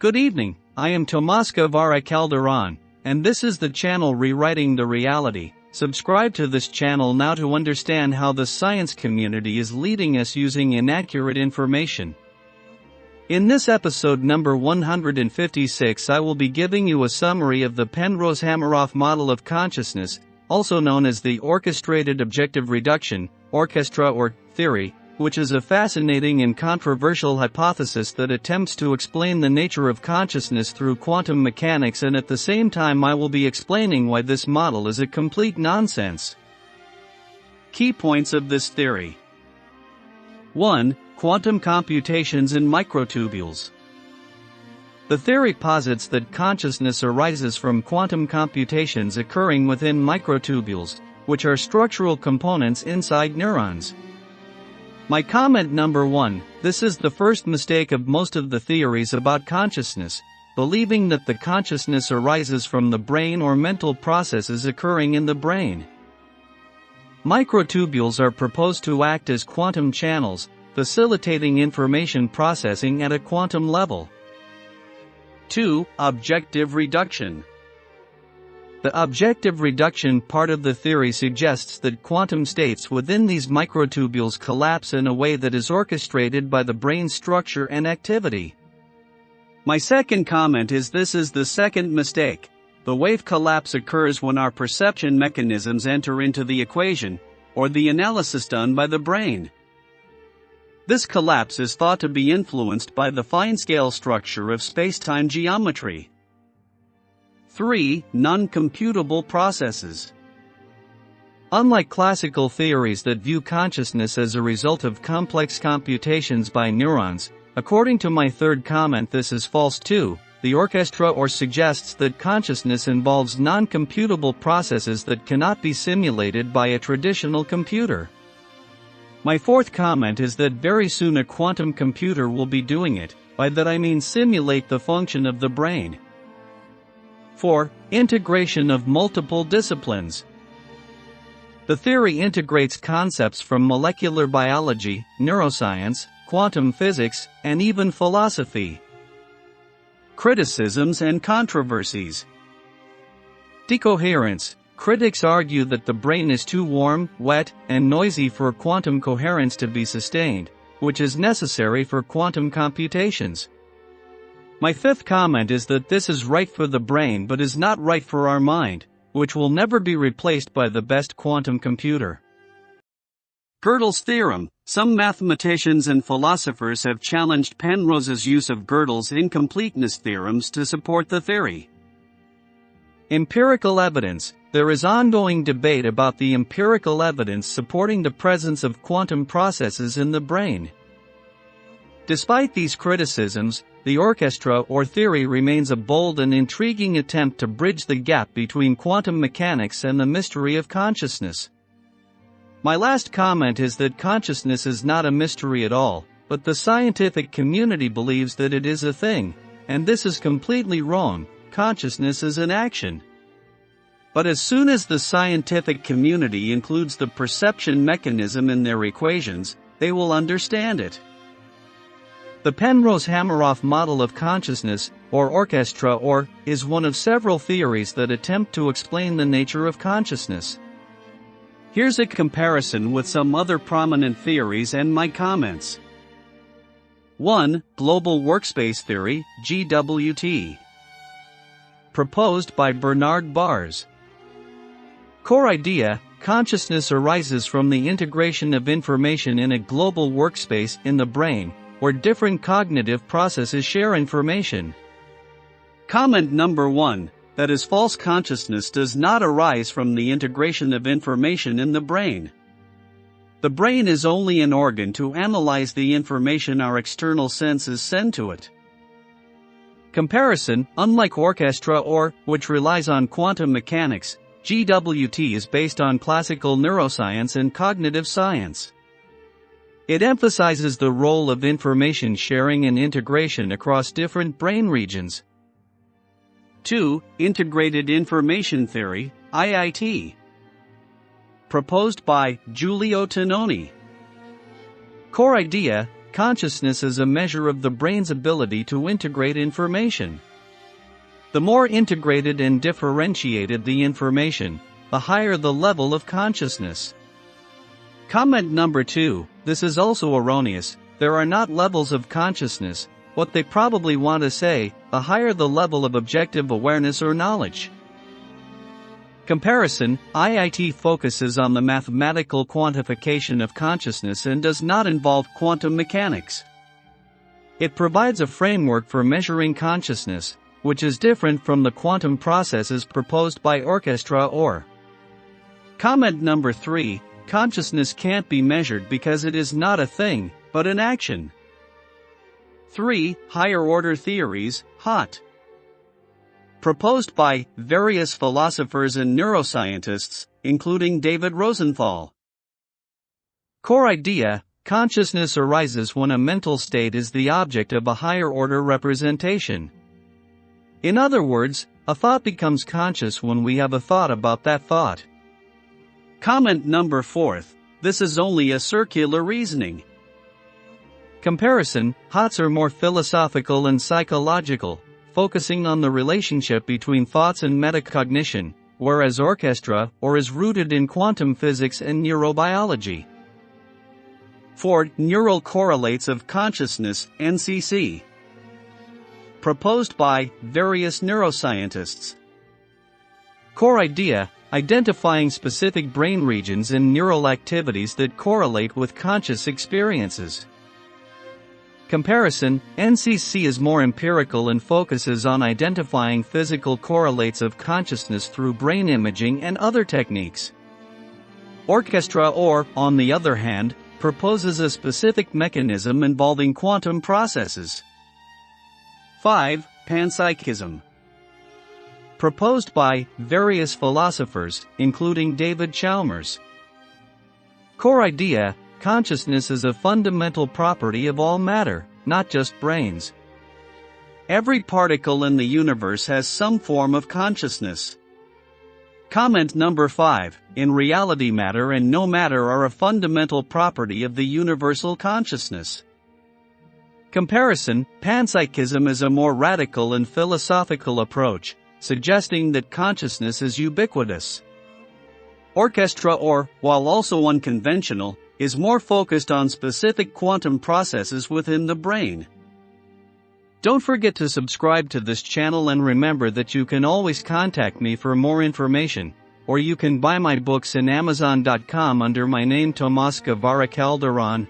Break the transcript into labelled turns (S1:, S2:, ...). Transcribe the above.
S1: Good evening, I am Tomas Guevara Calderon, and this is the channel Rewriting the Reality. Subscribe to this channel now to understand how the science community is leading us using inaccurate information. In this episode number 156, I will be giving you a summary of the Penrose-Hameroff model of consciousness, also known as the orchestrated objective reduction, orchestra or theory, which is a fascinating and controversial hypothesis that attempts to explain the nature of consciousness through quantum mechanics, and at the same time I will be explaining why this model is a complete nonsense. Key points of this theory. 1. Quantum computations in microtubules. The theory posits that consciousness arises from quantum computations occurring within microtubules, which are structural components inside neurons. My comment number 1, this is the first mistake of most of the theories about consciousness, believing that the consciousness arises from the brain or mental processes occurring in the brain. Microtubules are proposed to act as quantum channels, facilitating information processing at a quantum level. 2. Objective reduction. The objective reduction part of the theory suggests that quantum states within these microtubules collapse in a way that is orchestrated by the brain's structure and activity. My second comment is this is the second mistake. The wave collapse occurs when our perception mechanisms enter into the equation, or the analysis done by the brain. This collapse is thought to be influenced by the fine-scale structure of space-time geometry. 3. Non-computable processes. Unlike classical theories that view consciousness as a result of complex computations by neurons, according to my third comment this is false too. The orchestra or suggests that consciousness involves non-computable processes that cannot be simulated by a traditional computer. My fourth comment is that very soon a quantum computer will be doing it. By that I mean simulate the function of the brain. 4. Integration of multiple disciplines. The theory integrates concepts from molecular biology, neuroscience, quantum physics, and even philosophy. Criticisms and controversies. Decoherence. Critics argue that the brain is too warm, wet, and noisy for quantum coherence to be sustained, which is necessary for quantum computations. My fifth comment is that this is right for the brain but is not right for our mind, which will never be replaced by the best quantum computer. Gödel's theorem. Some mathematicians and philosophers have challenged Penrose's use of Gödel's incompleteness theorems to support the theory. Empirical evidence. There is ongoing debate about the empirical evidence supporting the presence of quantum processes in the brain. Despite these criticisms, the orchestra or theory remains a bold and intriguing attempt to bridge the gap between quantum mechanics and the mystery of consciousness. My last comment is that consciousness is not a mystery at all, but the scientific community believes that it is a thing, and this is completely wrong. Consciousness is an action. But as soon as the scientific community includes the perception mechanism in their equations, they will understand it. The Penrose-Hameroff model of consciousness, or orchestra or, is one of several theories that attempt to explain the nature of consciousness. Here's a comparison with some other prominent theories and my comments. 1. Global Workspace Theory, GWT. Proposed by Bernard Bars. Core idea: consciousness arises from the integration of information in a global workspace in the brain, where different cognitive processes share information. Comment number 1, that is false. Consciousness does not arise from the integration of information in the brain. The brain is only an organ to analyze the information our external senses send to it. Comparison: unlike orchestra or, which relies on quantum mechanics, GWT is based on classical neuroscience and cognitive science. It emphasizes the role of information sharing and integration across different brain regions. 2. Integrated Information Theory, IIT. Proposed by Giulio Tononi. Core idea: consciousness is a measure of the brain's ability to integrate information. The more integrated and differentiated the information, the higher the level of consciousness. Comment number 2, this is also erroneous. There are not levels of consciousness. What they probably want to say, the higher the level of objective awareness or knowledge. Comparison, IIT focuses on the mathematical quantification of consciousness and does not involve quantum mechanics. It provides a framework for measuring consciousness, which is different from the quantum processes proposed by orchestra or. Comment number 3, consciousness can't be measured because it is not a thing, but an action. 3. Higher order theories, HOT. Proposed by various philosophers and neuroscientists, including David Rosenthal. Core idea, consciousness arises when a mental state is the object of a higher order representation. In other words, a thought becomes conscious when we have a thought about that thought. Comment number 4, this is only a circular reasoning. Comparison, HOTs are more philosophical and psychological, focusing on the relationship between thoughts and metacognition, whereas orchestra or is rooted in quantum physics and neurobiology. 4. Neural correlates of consciousness, NCC. Proposed by various neuroscientists. Core idea, identifying specific brain regions and neural activities that correlate with conscious experiences. Comparison, NCC is more empirical and focuses on identifying physical correlates of consciousness through brain imaging and other techniques. Orchestra or, on the other hand, proposes a specific mechanism involving quantum processes. 5. Panpsychism. Proposed by various philosophers, including David Chalmers. Core idea, consciousness is a fundamental property of all matter, not just brains. Every particle in the universe has some form of consciousness. Comment number 5, in reality matter and no matter are a fundamental property of the universal consciousness. Comparison, panpsychism is a more radical and philosophical approach, suggesting that consciousness is ubiquitous. Orchestra or, while also unconventional, is more focused on specific quantum processes within the brain. Don't forget to subscribe to this channel and remember that you can always contact me for more information, or you can buy my books in Amazon.com under my name Tomas Guevara Calderon.